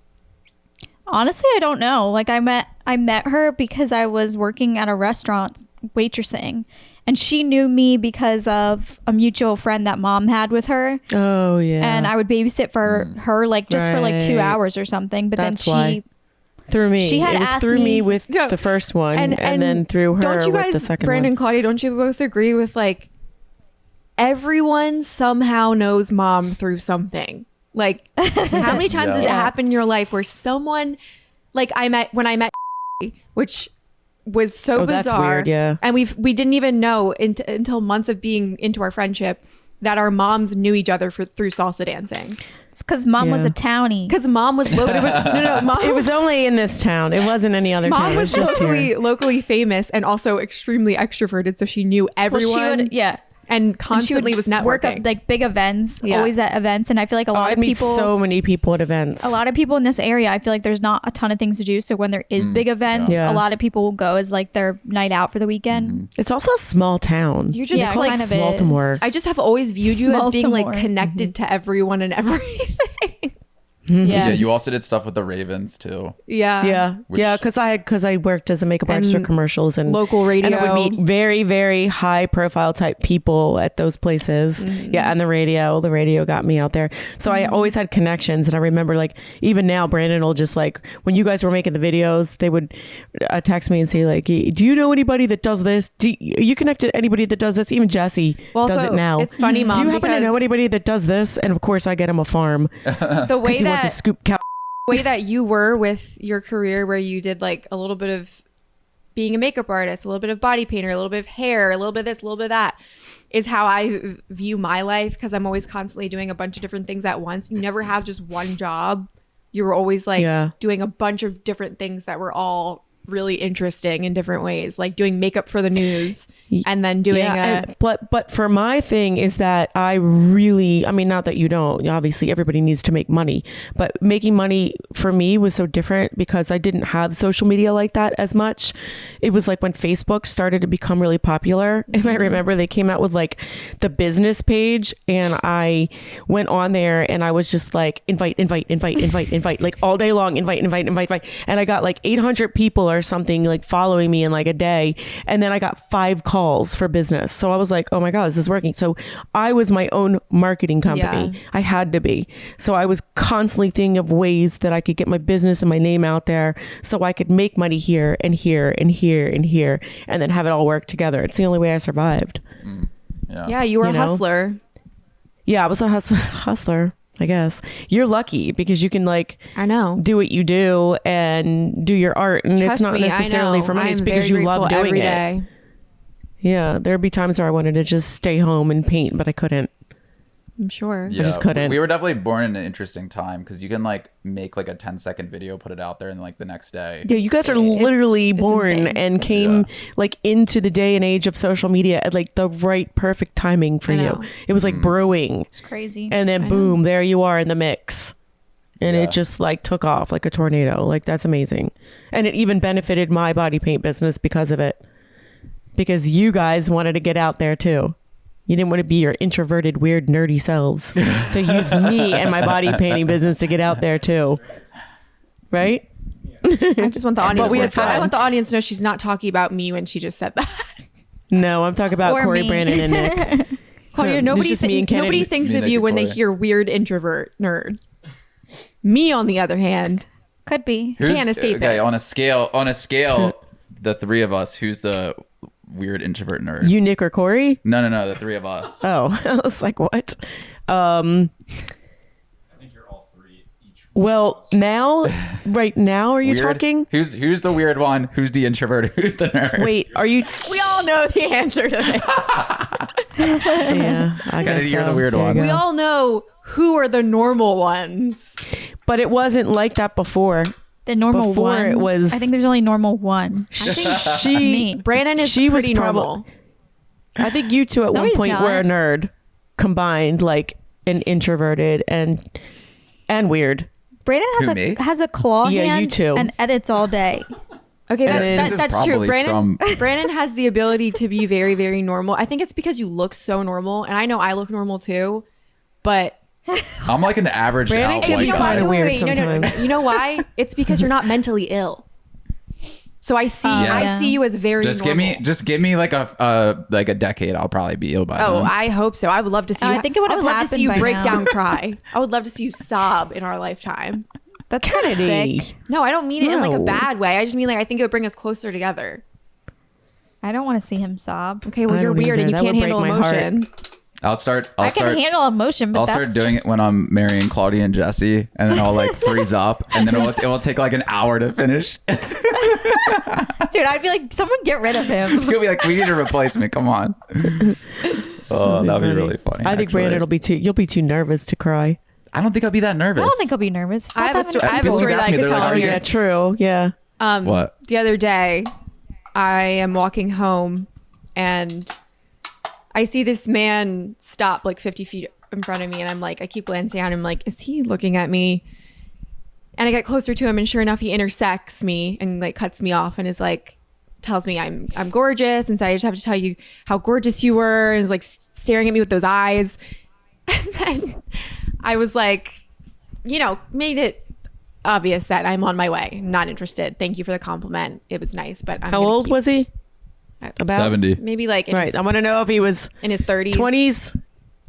Honestly, I don't know. Like I met her because I was working at a restaurant waitressing, and she knew me because of a mutual friend that mom had with her. Oh yeah. And I would babysit for her like just for like 2 hours or something. But That's then why. Through me. She had it was asked through me with the first one, and then through her don't you guys, with the second Brandon, one. Claudia, don't you both agree with like everyone somehow knows mom through something? Like how many times has it happened in your life where someone, like when I met which was so bizarre. That's weird, yeah. And we didn't even know until months of being into our friendship that our moms knew each other through salsa dancing. It's because mom was a townie. Because mom was loaded with mom. It was only in this town. It wasn't any other town. Mom It was just here. locally famous and also extremely extroverted, so she knew everyone. And constantly was networking. Work up like big events, always at events. And I feel like a lot of people, so many people at events. A lot of people in this area, I feel like there's not a ton of things to do. So when there is big events, a lot of people will go as like their night out for the weekend. It's also a small town. You're just like kind of Baltimore. I just have always viewed you as being like connected to everyone and everything. Yeah, you also did stuff with the Ravens too. Yeah, because I worked as a makeup artist for commercials and local radio, and I would meet very, very high profile type people at those places. Yeah, and the radio got me out there. So I always had connections, and I remember like even now, Brandon will just like when you guys were making the videos, they would text me and say like, "Do you know anybody that does this? Are you connected to anybody that does this?" Even Jesse does it now. It's funny, Mom. Do you happen to know anybody that does this? And of course, I get him a farm. The way he wants to scoop cow. Way that you were with your career, where you did like a little bit of being a makeup artist, a little bit of body painter, a little bit of hair, a little bit of this, a little bit of that, is how I view my life, because I'm always constantly doing a bunch of different things at once. You never have just one job. You were always like doing a bunch of different things that were all really interesting in different ways, like doing makeup for the news and then doing but for my thing is that I mean, not that you don't, obviously everybody needs to make money, but making money for me was so different because I didn't have social media like that as much. It was like when Facebook started to become really popular, and I remember they came out with like the business page, and I went on there and I was just like invite like all day long, invite, and I got like 800 people or or something like following me in like a day. And then I got 5 calls for business. So I was like, oh my God, this is working. So I was my own marketing company. Yeah. I had to be. So I was constantly thinking of ways that I could get my business and my name out there so I could make money here and here and here and here and then have it all work together. It's the only way I survived. Yeah, you were a You know? hustler. Yeah, I was a hustler, I guess. You're lucky because you can like I know. do what you do and do your art, and Trust it's not me, necessarily I know. for money. It's I'm because very you love grateful doing every it. day. Yeah, there'd be times where I wanted to just stay home and paint, but I couldn't. I'm sure. Yeah, just couldn't. We were definitely born in an interesting time because you can like make like a 10-second video, put it out there, and like the next day. Yeah, you guys are literally it's born insane. and came Yeah. like into the day and age of social media at like the right, perfect timing for I you. know. It was like brewing, It's crazy. and then I boom, there you are in the mix. And Yeah. it just like took off like a tornado. Like that's amazing. And it even benefited my body paint business because of it. Because you guys wanted to get out there too. You didn't want to be your introverted, weird, nerdy selves. So use me and my body painting business to get out there too. Right? I just want the audience. we had fun. I want the audience to know she's not talking about me when she just said that. No, I'm talking about Or Cory, me. Brandon, and Nick. Claudia, It's nobody just me and Kennedy. nobody thinks Me, of Nick, you and when they Cory. hear weird introvert nerd. Me, on the other hand, Could be. Can't escape okay, it. on a scale, the 3 of us, who's the weird introvert nerd? You, Nick, or Cory? No, the 3 of us. Oh, I was like, what? I think you're all 3 each. Well, now, right now, are you Weird? talking? Who's the weird one? Who's the introvert? Who's the nerd? Wait, are you? we all know the answer to this. Yeah, I guess Kennedy, you're so. the weird There you one. go. We all know who are the normal ones. But it wasn't like that before. The normal Before one. it was- I think there's only normal one. I think She, Me. Brandon is She was pretty normal. I think you two at No, one he's point were a not. nerd, combined, like an introverted and weird. Brandon Who, me? has a claw Yeah, you hand too. and edits all day. Okay, And then- This is that's true. probably Brandon from- Brandon has the ability to be very, very normal. I think it's because you look so normal, and I know I look normal too, but I'm like an average Brandon out can white be guy. kinda weird No, sometimes. You know why? It's because you're not mentally ill. So I see Yeah. I see you as very Just normal. give me like a decade. I'll probably be ill by Oh, then. I hope so. I would love to see. Oh, you, I think it would I have would love to see you happened by break now. down, cry. I would love to see you sob in our lifetime. That's kind of Kennedy. sick. No, I don't mean it in like a No. bad way. I just mean like I think it would bring us closer together. I don't want to see him sob. Okay, well I you're don't weird either. and you That can't would handle break my heart. emotion. I'll start. I can handle emotion, but I'll that's start doing just, it when I'm marrying Claudia and Jesse, and then I'll like freeze up, and then it will take like an hour to finish. dude. I'd be like, someone get rid of him. You'll be like, we need a replacement. Come on. Oh, that'd be really funny. I think actually. Brandon you'll be too nervous to cry. I don't think I'll be that nervous. I don't think I'll be nervous. It's I not have a that sto- many I have a people. story People that I ask me, could they're tell like, on "Are you here. Yeah, true. Yeah. What? The other day, I am walking home and I see this man stop like 50 feet in front of me. And I'm like, I keep glancing at him like, is he looking at me? And I get closer to him and sure enough, he intersects me and like cuts me off and is like, tells me I'm gorgeous. And so I just have to tell you how gorgeous you were. And is like staring at me with those eyes. And then I was like, made it obvious that I'm on my way. Not interested. Thank you for the compliment. It was nice, but I'm How gonna old keep- was he? About 70. Maybe like in Right. his, I want to know if he was in his 30s, 20s.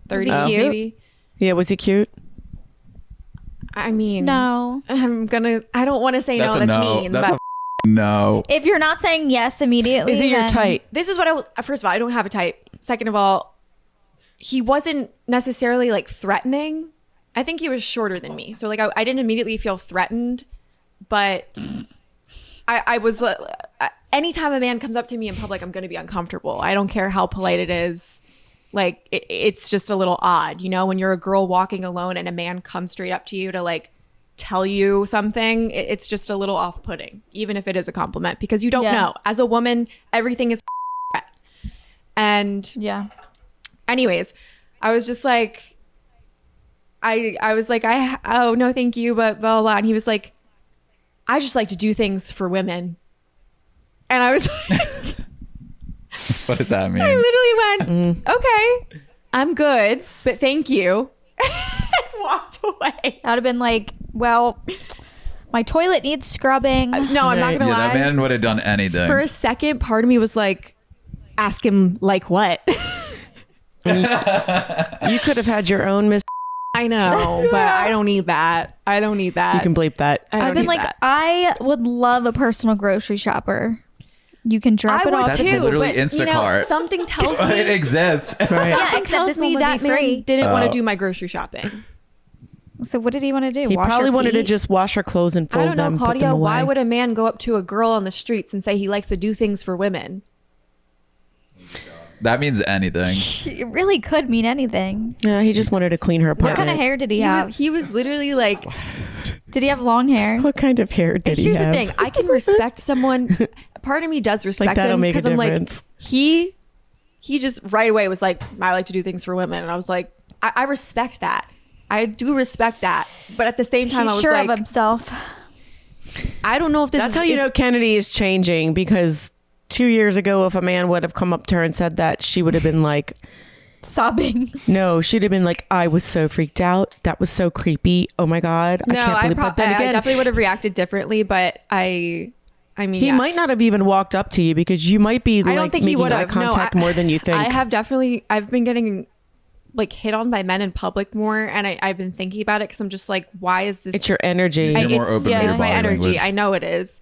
30s, cute? maybe. Yeah, was he cute? I mean, No. I don't want to say That's no. a That's no. mean. That's but a no. If you're not saying yes immediately, Is he your then- type? this is what first of all, I don't have a type. Second of all, he wasn't necessarily like threatening. I think he was shorter than me. So like I didn't immediately feel threatened, but I was anytime a man comes up to me in public, I'm going to be uncomfortable. I don't care how polite it is. Like it's just a little odd, when you're a girl walking alone and a man comes straight up to you to like tell you something, it's just a little off-putting, even if it is a compliment, because you don't Yeah. know. As a woman, everything is and Yeah. anyways, I was just like, I was like, oh no, thank you, but blah, blah, blah. And he was like, I just like to do things for women. And I was like, What does that mean? I literally went, okay, I'm good, but thank you. And walked away. I would have been like, well, My toilet needs scrubbing. No, I'm not gonna lie. That man would have done anything. For a second, part of me was like, ask him like what? You could have had your own Miss. I know, but I don't need that. I don't need that. You can bleep that. I've been like, I would love a personal grocery shopper. You can drop it off. That's literally Instacart. Something tells me it exists. Right. Yeah, it tells me that man didn't want to do my grocery shopping. So what did he want to do? He Wash probably her wanted to feet? just wash her clothes and fold I don't know, them. Put them Claudia. away. Why would a man go up to a girl on the streets and say he likes to do things for women? That means anything. It really could mean anything. Yeah, he just wanted to clean her What apartment. kind of hair did he have? He was literally like, Did he have long hair? What kind of hair did he here's have? the thing. I can respect someone. Part of me does respect that'll him make a because I'm like, difference. he just right away was like, I like to do things for women. And I was like, I respect that. I do respect that. But at the same time, I He's was sure like, of himself. I don't know if this That's is how you know Kennedy is changing, because 2 years ago, if a man would have come up to her and said that, she would have been like, Sobbing. no, she'd have been like, I was so freaked out. That was so creepy. Oh my God. No, I can't believe But then I again, definitely would have reacted differently, but I mean, he might not have even walked up to you, because you might be I don't like think he making would eye have. contact more than you think. I've been getting like hit on by men in public more, and I've been thinking about it because I'm just like, why is this? It's your energy. You're more open with your it's my body energy. language. I know it is.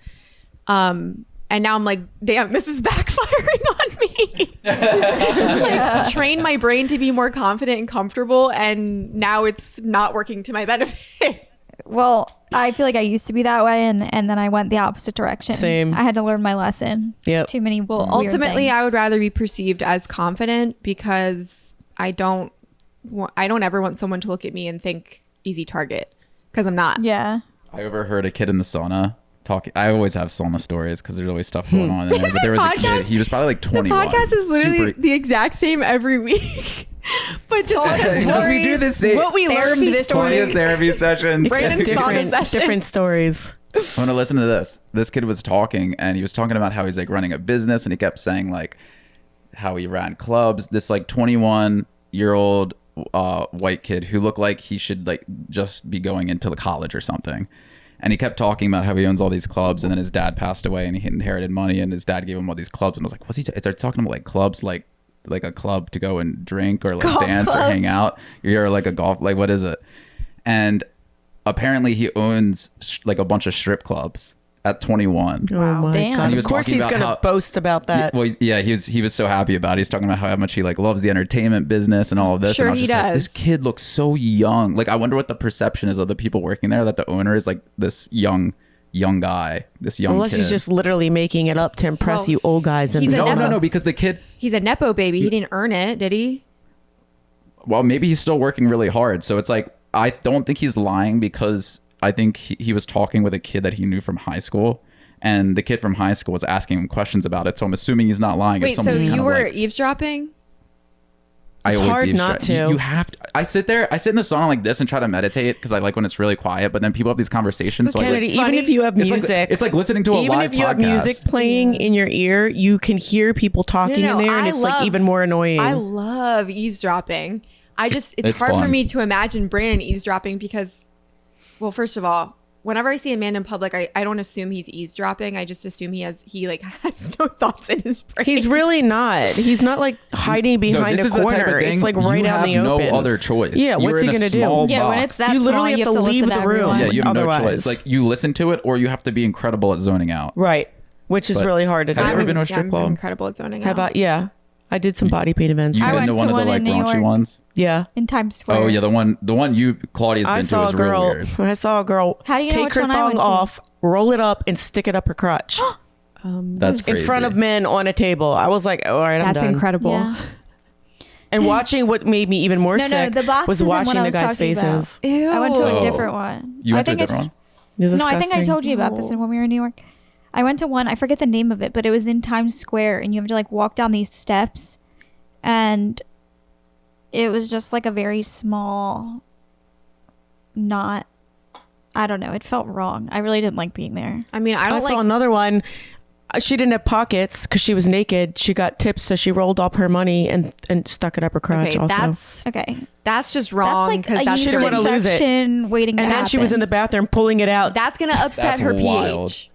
And now I'm like, damn, this is backfiring on me. Like, train my brain to be more confident and comfortable, and now it's not working to my benefit. Well, I feel like I used to be that way, and then I went the opposite direction. Same. I had to learn my lesson. Yep. Too many. Well, weird ultimately, I things. would rather be perceived as confident, because I don't ever want someone to look at me and think easy target, because I'm not. Yeah. I overheard a kid in the sauna talking. I always have sauna stories because there's always stuff going on in there. But there was a kid. He was probably like 21. The podcast is literally Super- the exact same every week. But just Sauna because Because we do this what we learned Therapy this Claudia's week. therapy sessions. Brandon sauna different, sessions. different stories. I want to listen to this. This kid was talking, and he was talking about how he's like running a business, and he kept saying like how he ran clubs. This like 21-year-old white kid who looked like he should like just be going into the college or something. And he kept talking about how he owns all these clubs, and then his dad passed away, and he inherited money, and his dad gave him all these clubs. And I was like, what's he? It's talking about like clubs, like a club to go and drink or like Golf dance or hang out. You're like a golf, like what is it? And apparently he owns like a bunch of strip clubs at 21. Oh my Damn. God. And he was Of course talking he's about going to how- boast about that. Well, yeah, he was so happy about it. He's talking about how much he like loves the entertainment business and all of this. Sure and I was he just like, does. this kid looks so young. Like I wonder what the perception is of the people working there, that the owner is like this young guy, this young Unless kid. he's just literally making it up to impress Well, you old guys in he's the a sauna. no, because the kid, He's a nepo baby. He didn't earn it, did he? well, maybe he's still working really hard. So it's like, I don't think he's lying, because I think he was talking with a kid that he knew from high school, and the kid from high school was asking him questions about it. So I'm assuming he's not lying. Wait, If so someone's kind you of were like, eavesdropping? I It's always hard eavesdrop. not to. You have to. I sit in the sauna like this and try to meditate, because I like when it's really quiet. But then people have these conversations. So I Kennedy, just, even funny. if you have music, it's like listening to a even live if you have podcast. music playing in your ear, you can hear people talking No, in there, and I it's like love- even more annoying. I love eavesdropping. It's It's hard for fun. me to imagine Brandon eavesdropping, because, well, first of all, whenever I see a man in public, I don't assume he's eavesdropping. I just assume he has no thoughts in his brain. He's really not. He's not like hiding No, behind this a is the type corner. of thing It's like right you out in the have open. no other choice. Yeah, You're what's he in a gonna do? small Yeah, when box. it's that You small, literally you have have to to leave listen the to room. everyone. Yeah, you have no Otherwise. choice. Like you listen to it, or you have to be incredible at zoning out. Right, which is But really hard to do. have you ever been to a strip I'm club? incredible at zoning How out. about I did some body paint events. You've I been to went one to of the one like in New raunchy York. ones. Yeah. in Times Square. Oh yeah, the one you Claudia's I been to saw is a real girl. weird. I saw a girl How do you know take which her one I thong went to? off, roll it up, and stick it up her crotch That's in crazy. front of men on a table. I was like, all right, I'm That's done. incredible. Yeah. And watching what made me even more No, sick the box was isn't what watching I the was guys' talking about. faces. Ew. I went to Oh. a different one. You went to I a think different one? It's No, I think I disgusting. told you about this when we were in New York. I went to one, I forget the name of it, but it was in Times Square, and you have to like walk down these steps, and it was just like a very small, I don't know, it felt wrong. I really didn't like being there. I mean, I I don't saw like. another one She didn't have pockets because she was naked. She got tips, so she rolled up her money and stuck it up her crotch. Okay, also, that's just wrong. That's like a that's yeast didn't wanna lose it. infection waiting to and then she was in the bathroom pulling it out. That's gonna upset That's her wild. pH.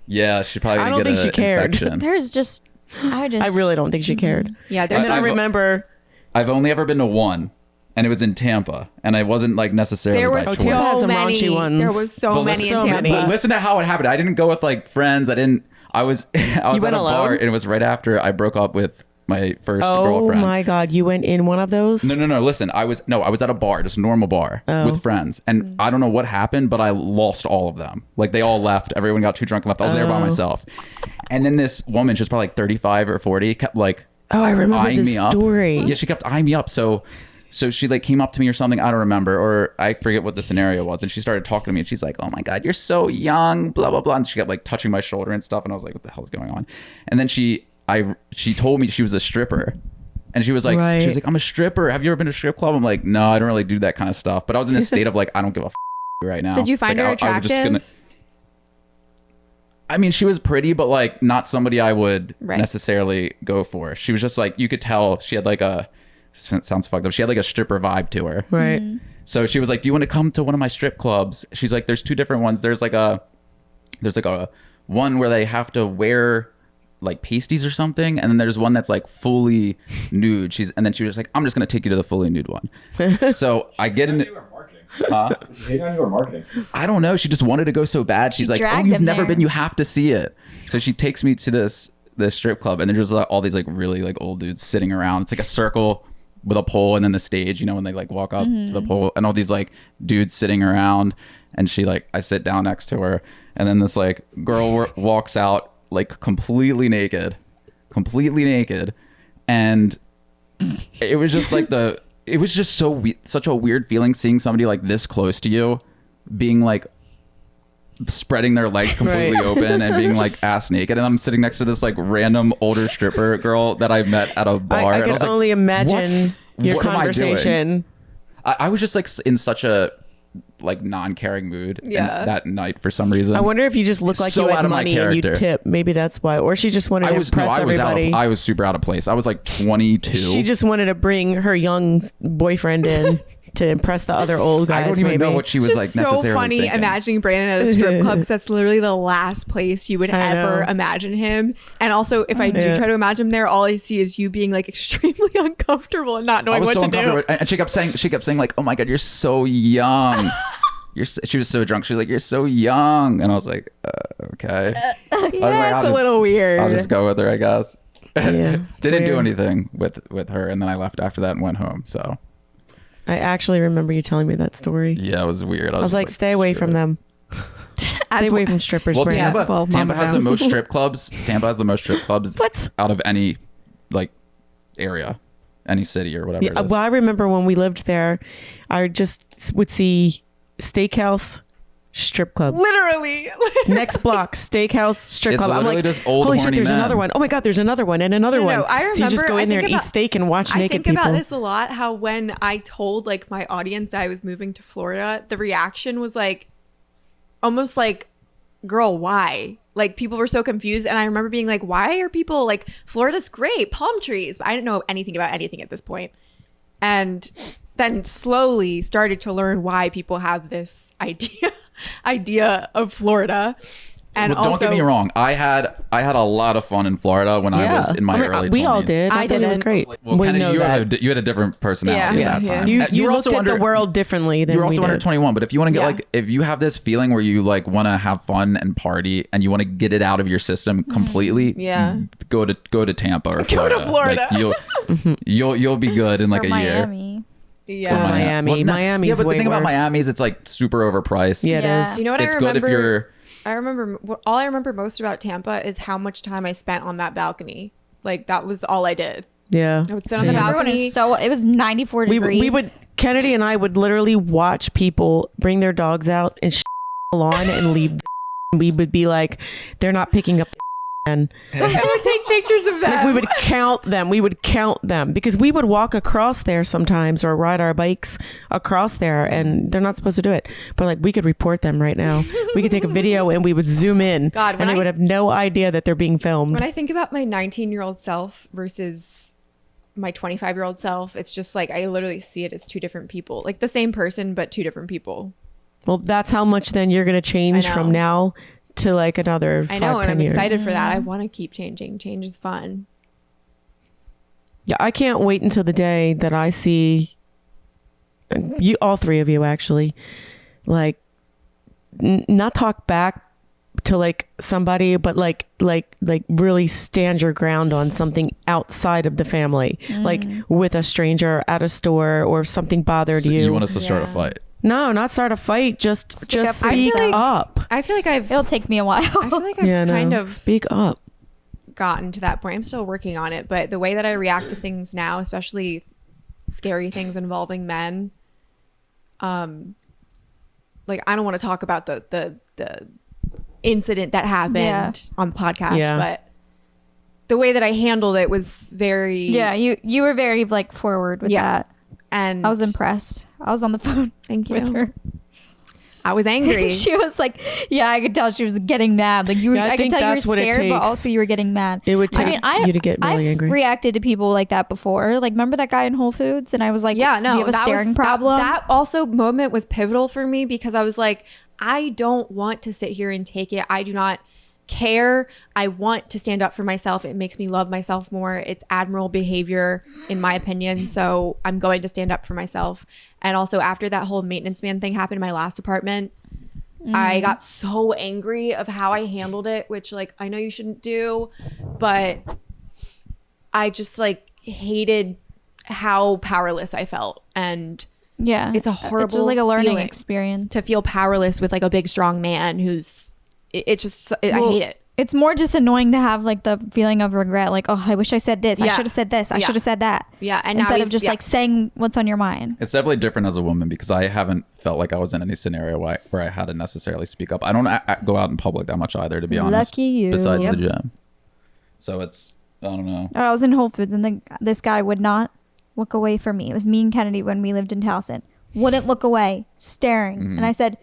Yeah, she probably I didn't don't get think an she cared. infection. There's just I really don't think she cared. Yeah, And there's then I remember I've only ever been to one, and it was in Tampa, and I wasn't like necessarily there by was choice. Tampa has so some many. raunchy ones. There was so But many listen- in so Tampa. many. But listen to how it happened. I didn't go with like friends. I was at a went bar, alone? and it was right after I broke up with my first oh girlfriend. my god, you went in one of those? No. Listen, I was at a bar, just a normal bar with friends, and I don't know what happened, but I lost all of them. Like they all left. Everyone got too drunk and left. I was there by myself. And then this woman, she was probably like 35 or 40, kept like I remember eyeing this me up. story. Yeah, she kept eyeing me up. So she like came up to me or something. I don't remember, or I forget what the scenario was. And she started talking to me, and she's like, "Oh my god, you're so young," blah blah blah. And she kept like touching my shoulder and stuff. And I was like, "What the hell is going on?" And then she told me she was a stripper. And she was like, Right. "I'm a stripper. Have you ever been to a strip club?" I'm like, "No, I don't really do that kind of stuff." But I was in this state of like, I don't give a right now. Did you find Like, her I was just attractive? I mean, she was pretty, but like not somebody I would Right. necessarily go for. She was just like, you could tell she had like a, sounds fucked up. She had like a stripper vibe to her. Right. So she was like, "Do you want to come to one of my strip clubs?" She's like, "There's two different ones. There's like a one where they have to wear like pasties or something, and then there's one that's like fully nude." And then she was like, "I'm just gonna take you to the fully nude one." So I get in. You were marketing. She hated on you were marketing. I don't know. She just wanted to go so bad. She's like, "Oh, dragged you've him never there. been. You have to see it." So she takes me to this strip club, and there's just like, all these like really like old dudes sitting around. It's like a circle with a pole, and then the stage. You know, when they like walk up to the pole, and all these like dudes sitting around. And she like, I sit down next to her, and then this like girl walks out like completely naked, and it was just like it was just such a weird feeling seeing somebody like this close to you being like spreading their legs completely Right. open and being like ass naked, and I'm sitting next to this like random older stripper girl that I met at a bar. I and can was like, only imagine your What am I doing? conversation. I was just like in such a like non-caring mood that night for some reason. I wonder if you just look like So you out had of my money and you character. tip. Maybe that's why. Or she just wanted to impress everybody. I was super out of place. I was like 22. She just wanted to bring her young boyfriend in to impress the other old guys. I don't even maybe. know what she was It's like so necessarily funny thinking. imagining Brandon at a strip club, 'cause that's literally the last place you would I ever know. imagine him. And also, if I do Yeah. try to imagine him there, all I see is you being like extremely uncomfortable and not I knowing was what so to uncomfortable, do. and she kept saying like, "Oh my god, you're so young." She was so drunk. She was like, "You're so young," and I was like, "Okay." I was like, Yeah, it's a little weird. I'll just go with her, I guess. Yeah, Didn't do weird. anything with her, and then I left after that and went home. So I actually remember you telling me that story. yeah, it was weird. I was just like, stay away screw from it. them. Stay away from strippers. Well, Brand. Tampa, Well, Tampa Mama has the Brown. most strip clubs. Tampa has the most strip clubs What? out of any like area, any city or whatever. Yeah, it is. well, I remember when we lived there, I just would see steakhouse, strip club. Literally. Next block, steakhouse, strip It's club. I'm literally like, just old holy shit, horny there's men. another one. Oh my god, there's another one and another No, one. no, I so you just remember- go I in there think and eat about- steak and watch I naked think people. about this a lot, how when I told like my audience I was moving to Florida, the reaction was like almost like, "Girl, why?" Like people were so confused, and I remember being like, "Why are people like Florida's great, palm trees?" But I didn't know anything about anything at this point. And then slowly started to learn why people have this idea of Florida. And Well, don't also, get me wrong. I had a lot of fun in Florida when I was in my early 20s. we all did. I thought it was didn't. great. Well, we Kennedy, know you that. had a different personality Yeah, at that yeah. time. You And were looked also at the world differently than You were also we under did. 21, but if you want to get Yeah. like, if you have this feeling where you like want to have fun and party and you want to get it out of your system completely, Yeah. go to Tampa or Go to Florida. Florida. Like, you'll be good in like Or a year. Miami. Yeah. Or Miami. Miami's yeah, but way the thing about worse. Miami is it's like super overpriced. Yeah, it Yeah. is. You know what It's I good remember? if you're. I remember all I remember most about Tampa is how much time I spent on that balcony. Like that was all I did. Yeah. I would sit on the Same. balcony. Everyone is so. It was 94 we degrees. would Kennedy and I would literally watch people bring their dogs out and the lawn and leave. We would be like, they're not picking up and I would take pictures of them. like, we would count them. We would count them because we would walk across there sometimes or ride our bikes across there, and they're not supposed to do it. But like we could report them right now. We could take a video and we would zoom in, God, and they would have no idea that they're being filmed. When I think about my 19-year-old self versus my 25-year-old self, it's just like I literally see it as two different people, like the same person but two different people. Well, that's how much then you're going to change from now to like another 5, I know, and 10 I'm years. excited for that. I want to keep changing. Change is fun. Yeah, I can't wait until the day that I see you, all three of you actually, like not talk back to like somebody, but like really stand your ground on something outside of the family, like with a stranger at a store or if something bothered So you. you want us to start a fight? No, not start a fight. Just Stick up for speak yourself. up. I feel like It'll take me a while. I feel like I've kind of speak up. gotten to that point. I'm still working on it, but the way that I react to things now, especially scary things involving men, like I don't want to talk about the incident that happened on the podcast, but the way that I handled it was very you were very like forward with that, and I was impressed. I was on the phone with her. I was angry. She was like, yeah, I could tell she was getting mad. Like you were, I could tell you were scared, but also you were getting mad. It would take you to get really angry. I've reacted to people like that before. Like, remember that guy in Whole Foods? And I was like, do you have a staring problem? That also moment was pivotal for me because I was like, I don't want to sit here and take it. I do not care. I want to stand up for myself. It makes me love myself more. It's admirable behavior, in my opinion. So I'm going to stand up for myself. And also after that whole maintenance man thing happened in my last apartment, I got so angry of how I handled it, which like I know you shouldn't do, but I just like hated how powerless I felt. And it's a horrible it's just like a learning experience to feel powerless with like a big strong man who's I hate it. It's more just annoying to have like the feeling of regret, like, oh, I wish I said this. I should have said this. I should have said that. Yeah. And instead of just like saying what's on your mind. It's definitely different as a woman because I haven't felt like I was in any scenario where I had to necessarily speak up. I don't go out in public that much either, to be honest. Lucky you. Besides the gym. So it's, I don't know. I was in Whole Foods and this guy would not look away from me. It was me and Kennedy when we lived in Towson. Wouldn't look away, staring. And I said,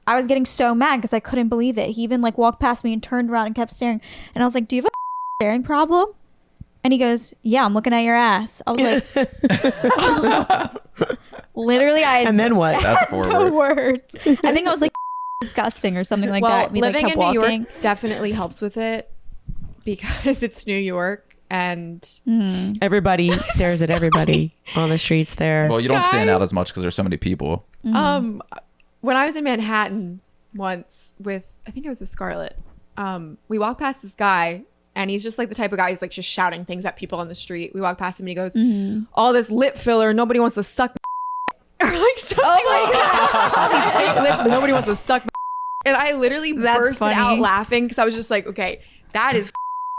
I was getting so mad because I couldn't believe it. He even like walked past me and turned around and kept staring. And I was like, do you have a staring problem? And he goes, yeah, I'm looking at your ass. I was like, literally, and then what? That's forward. No words. I think I was like disgusting or something like that. Well, living in New York definitely helps with it because it's New York and everybody stares at everybody on the streets there. Well, you don't stand out as much because there's so many people. When I was in Manhattan once I think I was with Scarlett, we walked past this guy and he's just like the type of guy who's like just shouting things at people on the street. We walked past him and he goes, all this lip filler, nobody wants to suck or like something like that. All these fake lips, nobody wants to suck and I literally bursted out laughing because I was just like, okay, that is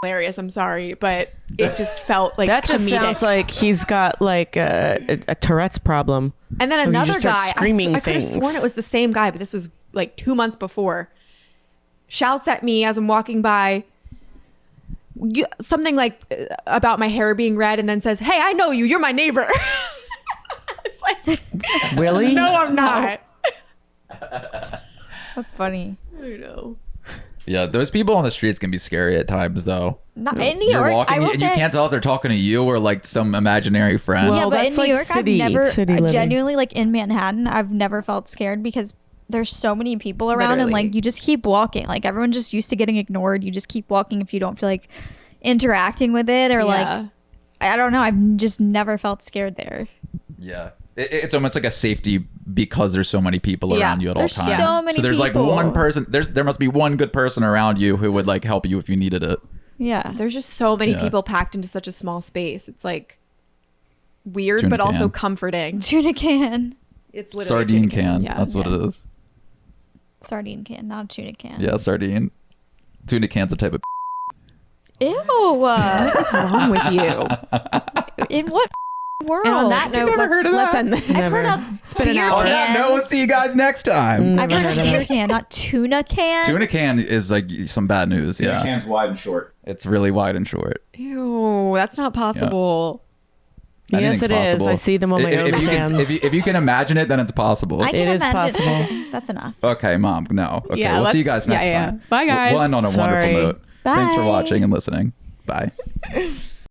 hilarious. I'm sorry, but it just felt like that just comedic. sounds like he's got like a Tourette's problem. And then another guy, screaming I could have sworn it was the same guy, but this was like 2 months before, shouts at me as I'm walking by, something like about my hair being red, and then says, hey, I know you, you're my neighbor. It's like, really? No, I'm not. That's funny. I know. Yeah, those people on the streets can be scary at times, though. Not in New You're York. walking, I will and say, you can't tell if they're talking to you or like some imaginary friend. Well, yeah, but in that's New like York, city I've never living. genuinely like in Manhattan. I've never felt scared because there's so many people around, and like you just keep walking. Like everyone's just used to getting ignored. You just keep walking if you don't feel like interacting with it or like I don't know. I've just never felt scared there. Yeah. It's almost like a safety because there's so many people around you at all times. So many there's people. like one person. There must be one good person around you who would like help you if you needed it. Yeah. There's just so many people packed into such a small space. It's like weird, Tuna but also can. comforting. Tuna can. It's literally Sardine a tuna can. Yeah. That's what it is. Sardine can, not a tuna can. Yeah, sardine. Tuna can's a type of. Ew. What is wrong with you? In what world? And on that note, let's end this. I've heard of It's been an beer hour. On that note, we'll see you guys next time. I've heard of beer can, not tuna can. Tuna can is like some bad news. Tuna Yeah. cans wide and short. It's really wide and short. Ew, that's not possible. Yes, it is. I see them on my OnlyFans. If you can imagine it, then it's possible. I can It is imagine possible. it. That's enough. Okay, Mom. No. Okay, Yeah, we'll see you guys next time. Bye, guys. We'll end on a Sorry. wonderful note. Thanks for Bye. watching and listening. Bye.